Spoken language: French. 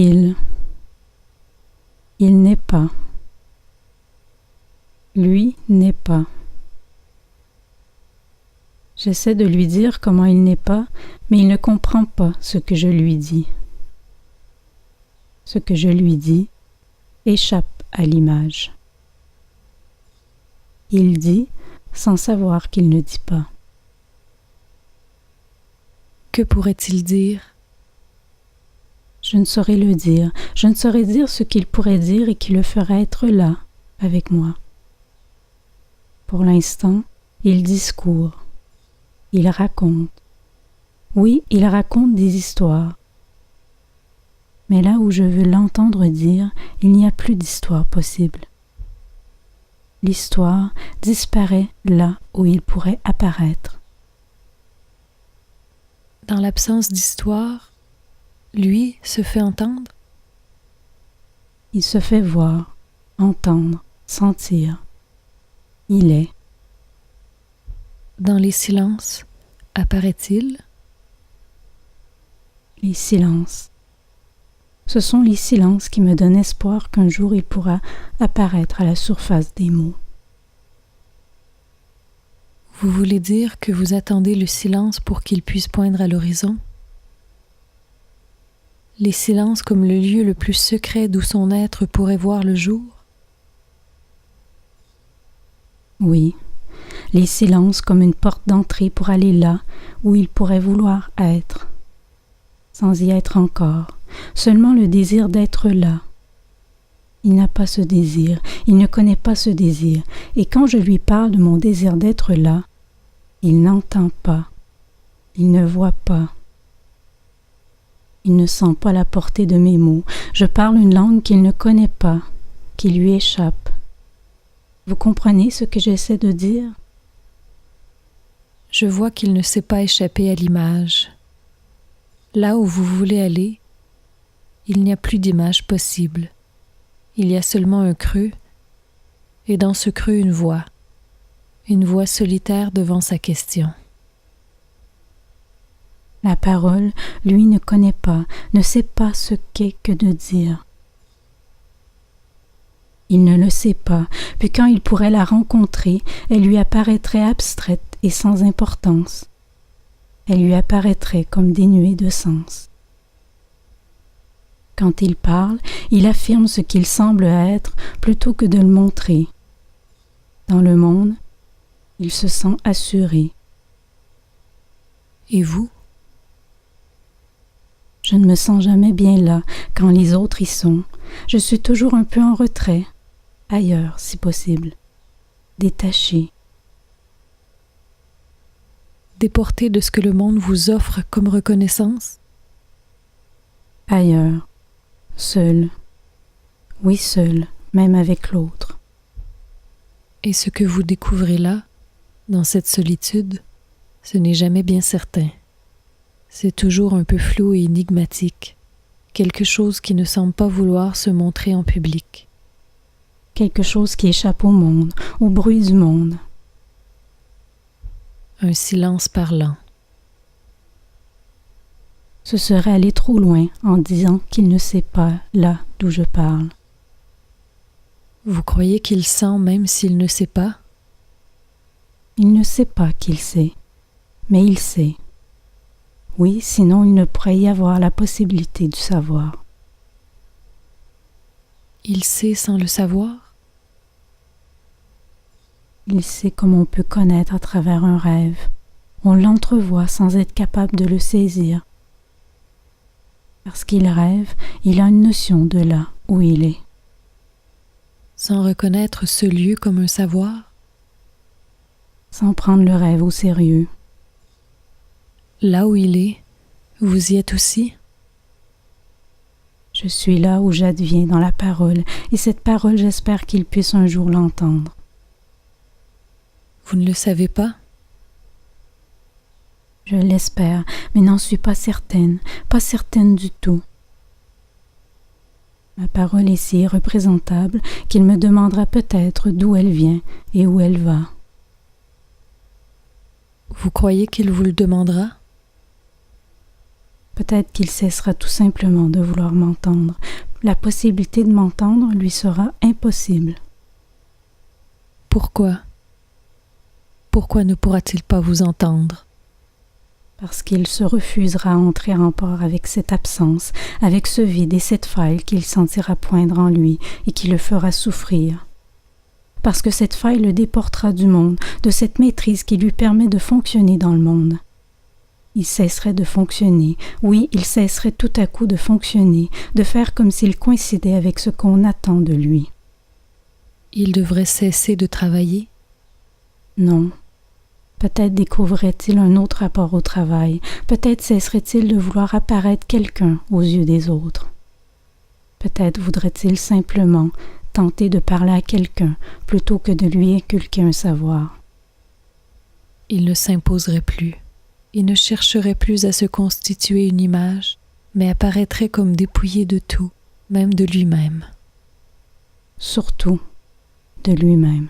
Il n'est pas. Lui n'est pas. J'essaie de lui dire comment il n'est pas, mais il ne comprend pas ce que je lui dis. Ce que je lui dis échappe à l'image. Il dit sans savoir qu'il ne dit pas. Que pourrait-il dire ? Je ne saurais le dire. Je ne saurais dire ce qu'il pourrait dire et qui le ferait être là, avec moi. Pour l'instant, il discourt. Il raconte. Oui, il raconte des histoires. Mais là où je veux l'entendre dire, il n'y a plus d'histoire possible. L'histoire disparaît là où il pourrait apparaître. Dans l'absence d'histoire, lui se fait entendre ? Il se fait voir, entendre, sentir. Il est. Dans les silences, apparaît-il ? Les silences. Ce sont les silences qui me donnent espoir qu'un jour il pourra apparaître à la surface des mots. Vous voulez dire que vous attendez le silence pour qu'il puisse poindre à l'horizon ? Les silences comme le lieu le plus secret d'où son être pourrait voir le jour ? Oui, les silences comme une porte d'entrée pour aller là où il pourrait vouloir être, sans y être encore, seulement le désir d'être là. Il n'a pas ce désir, il ne connaît pas ce désir, et quand je lui parle de mon désir d'être là, il n'entend pas, il ne voit pas. Il ne sent pas la portée de mes mots. Je parle une langue qu'il ne connaît pas, qui lui échappe. Vous comprenez ce que j'essaie de dire ? Je vois qu'il ne sait pas échapper à l'image. Là où vous voulez aller, il n'y a plus d'image possible. Il y a seulement un creux, et dans ce creux une voix solitaire devant sa question. La parole, lui, ne connaît pas, ne sait pas ce qu'est que de dire. Il ne le sait pas, puis quand il pourrait la rencontrer, elle lui apparaîtrait abstraite et sans importance. Elle lui apparaîtrait comme dénuée de sens. Quand il parle, il affirme ce qu'il semble être plutôt que de le montrer. Dans le monde, il se sent assuré. Et vous ? Je ne me sens jamais bien là quand les autres y sont. Je suis toujours un peu en retrait, ailleurs si possible, détaché. Déporté de ce que le monde vous offre comme reconnaissance ? Ailleurs, seul. Oui, seul, même avec l'autre. Et ce que vous découvrez là, dans cette solitude, ce n'est jamais bien certain. C'est toujours un peu flou et énigmatique, quelque chose qui ne semble pas vouloir se montrer en public. Quelque chose qui échappe au monde, au bruit du monde. Un silence parlant. Ce serait aller trop loin en disant qu'il ne sait pas là d'où je parle. Vous croyez qu'il sent même s'il ne sait pas ? Il ne sait pas qu'il sait, mais il sait. Oui, sinon il ne pourrait y avoir la possibilité du savoir. Il sait sans le savoir ? Il sait comme on peut connaître à travers un rêve. On l'entrevoit sans être capable de le saisir. Parce qu'il rêve, il a une notion de là où il est. Sans reconnaître ce lieu comme un savoir ? Sans prendre le rêve au sérieux. Là où il est, vous y êtes aussi ? Je suis là où j'adviens dans la parole, et cette parole, j'espère qu'il puisse un jour l'entendre. Vous ne le savez pas ? Je l'espère, mais n'en suis pas certaine du tout. Ma parole est si irreprésentable qu'il me demandera peut-être d'où elle vient et où elle va. Vous croyez qu'il vous le demandera ? Peut-être qu'il cessera tout simplement de vouloir m'entendre. La possibilité de m'entendre lui sera impossible. Pourquoi? Pourquoi ne pourra-t-il pas vous entendre? Parce qu'il se refusera à entrer en rapport avec cette absence, avec ce vide et cette faille qu'il sentira poindre en lui et qui le fera souffrir. Parce que cette faille le déportera du monde, de cette maîtrise qui lui permet de fonctionner dans le monde. Il cesserait de fonctionner, oui, il cesserait tout à coup de fonctionner, de faire comme s'il coïncidait avec ce qu'on attend de lui. Il devrait cesser de travailler? Non. Peut-être découvrirait-il un autre rapport au travail, peut-être cesserait-il de vouloir apparaître quelqu'un aux yeux des autres. Peut-être voudrait-il simplement tenter de parler à quelqu'un plutôt que de lui inculquer un savoir. Il ne s'imposerait plus. Il ne chercherait plus à se constituer une image, mais apparaîtrait comme dépouillé de tout, même de lui-même. Surtout de lui-même.